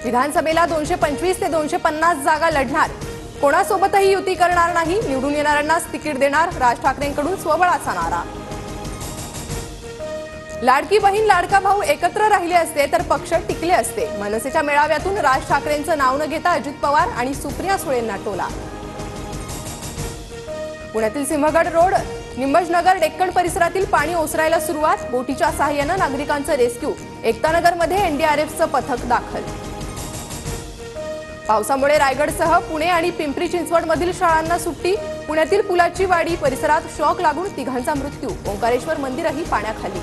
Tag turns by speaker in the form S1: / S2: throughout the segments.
S1: विधानसभेला 225 ते 250 जागा लढणार, कोणासोबतही युती करणार नाही, निवडून येणाऱ्यांनाच तिकीट देणार, राज ठाकरेंकडून स्वबळाचा नारा। लाडकी बहीण लाडका भाऊ एकत्र राहिले असते तर पक्ष टिकले असते, मनसेच्या मेळाव्यातून राज ठाकरेंचं नाव न घेता अजित पवार आणि सुप्रिया सुळेंना टोला। पुण्यातील सिंहगड रोड निंबजनगर डेक्कन परिसरातील पाणी ओसरायला सुरुवात, बोटीच्या सहाय्याने नागरिकांचं रेस्क्यू, एकतानगरमध्ये एनडीआरएफचं पथक दाखल। पावसामुळे रायगडसह पुणे आणि पिंपरी चिंचवडमधील शाळांना सुट्टी, पुण्यातील पुलाची वाडी परिसरात शॉक लागून तिघांचा मृत्यू, ओंकारेश्वर मंदिरही पाण्याखाली।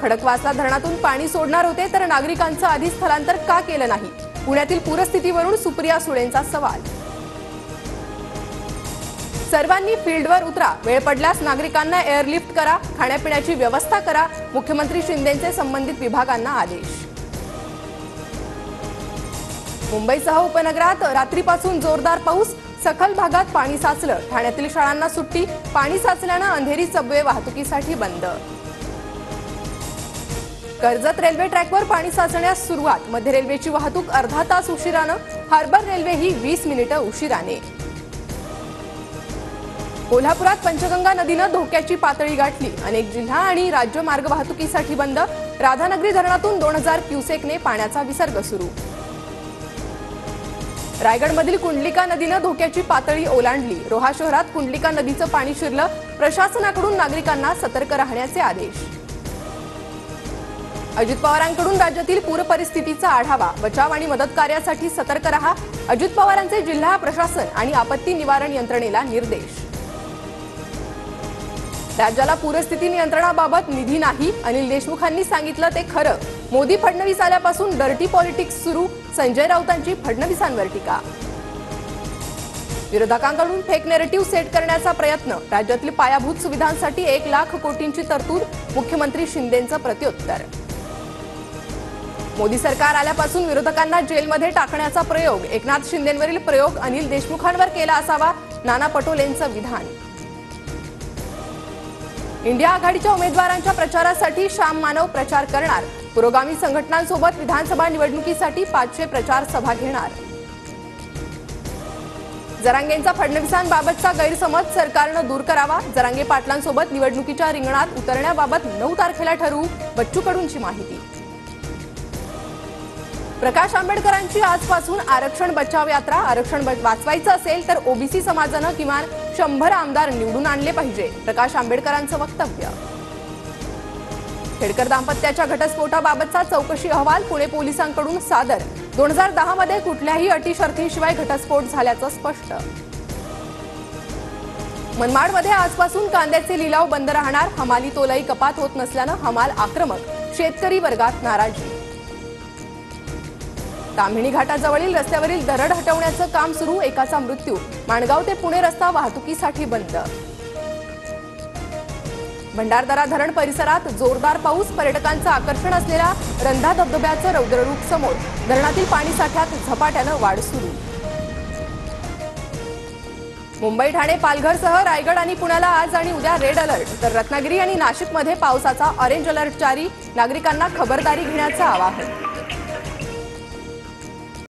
S1: खडकवासला धरणातून पाणी सोडणार होते तर नागरिकांचं आधी स्थलांतर का केलं नाही, पुण्यातील पूरस्थितीवरून सुप्रिया सुळेंचा सवाल। सर्वांनी फील्डवर उतरा, वेळ पडल्यास नागरिकांना एअरलिफ्ट करा, खाण्यापिण्याची व्यवस्था करा, मुख्यमंत्री शिंदेंचे संबंधित विभागांना आदेश। मुंबईसह उपनगरात रात्रीपासून जोरदार पाऊस, सखल भागात पाणी साचलं, ठाण्यातील शाळांना सुट्टी, पाणी साचल्यानं अंधेरी सबवे वाहतुकीसाठी बंद। कर्जत रेल्वे ट्रॅकवर पाणी साचण्यास सुरुवात, मध्य रेल्वेची वाहतूक अर्धा तास उशिरानं, हार्बर रेल्वे ही 20 मिनिटं उशिराने। कोल्हापुरात पंचगंगा नदीनं धोक्याची पातळी गाठली, अनेक जिल्हा आणि राज्य मार्ग वाहतुकीसाठी बंद, राधानगरी धरणातून 2000 क्युसेकने पाण्याचा विसर्ग सुरू। रायगडमधील कुंडलिका नदीनं धोक्याची पातळी ओलांडली, रोहा शहरात कुंडलिका नदीचं पाणी शिरलं, प्रशासनाकडून नागरिकांना सतर्क राहण्याचे आदेश। अजित पवारांकडून राज्यातील पूर परिस्थितीचा आढावा, बचाव आणि मदत कार्यासाठी सतर्क रहा, अजित पवारांचे जिल्हा प्रशासन आणि आपत्ती निवारण यंत्रणेला निर्देश। राज्याला पूरस्थिती नियंत्रणाबाबत निधी नाही, अनिल देशमुखांनी सांगितलं ते खरं, मोदी फडणवीस आल्यापासून डर्टी पॉलिटिक्स सुरू, संजय राऊतांची फडणवीसांवर टीका। विरोधकांकडून फेक नेरेटिव्ह सेट करण्याचा प्रयत्न, राज्यातील पायाभूत सुविधांसाठी 1 लाख कोटींची तरतूद, मुख्यमंत्री शिंदेंचं प्रत्युत्तर। मोदी सरकार आल्यापासून विरोधकांना जेलमध्ये टाकण्याचा प्रयोग, एकनाथ शिंदेंवरील प्रयोग अनिल देशमुखांवर केला असावा, नाना पटोलेंचं विधान। इंडिया आघाडीच्या उमेदवारांच्या प्रचारासाठी श्याम मानव प्रचार करणार, पुरोगामी संघटनांसोबत विधानसभा निवडणुकीसाठी 500 प्रचार सभा घेणार। जरांगेंचा फडणवीसांबाबतचा गैरसमज सरकारनं दूर करावा, जरांगे पाटलांसोबत निवडणुकीच्या रिंगणात उतरण्याबाबत 9 तारखेला ठरवू, बच्चू कडूंची माहिती। प्रकाश आंबेडकरांची आजपासून आरक्षण बचाव यात्रा, आरक्षण वाचवायचं असेल तर ओबीसी समाजानं किमान 100 आमदार निवडून आणले पाहिजे, प्रकाश आंबेडकरांचं वक्तव्य। खेडकर दाम्पत्याच्या घटस्फोटाबाबतचा चौकशी अहवाल पुणे पोलिसांकडून सादर, 2010 मध्ये कुठल्याही अटी शर्थीशिवाय घटस्फोट झाल्याचं स्पष्ट। मनमाडमध्ये आजपासून कांद्याचे लिलाव बंद राहणार, हमाली तोलाई कपात होत नसल्यानं हमाल आक्रमक, शेतकरी वर्गात नाराजी। ताम्हिणी घाटाजवळील रस्त्यावरील दरड हटवण्याचं काम सुरू, एकाचा मृत्यू, माणगाव ते पुणे रस्ता वाहतुकीसाठी बंद। भंडारदरा धरण परिसरात जोरदार पाऊस, पर्यटकांचं आकर्षण असलेल्या रंधा धबधब्याचं रौद्ररूप समोर, धरणातील पाणी साठ्यात झपाट्यानं वाढ सुरू। मुंबई, ठाणे, पालघरसह रायगड आणि पुण्याला आज आणि उद्या रेड अलर्ट, तर रत्नागिरी आणि नाशिकमध्ये पावसाचा ऑरेंज अलर्ट जारी, नागरिकांना खबरदारी घेण्याचं आवाहन।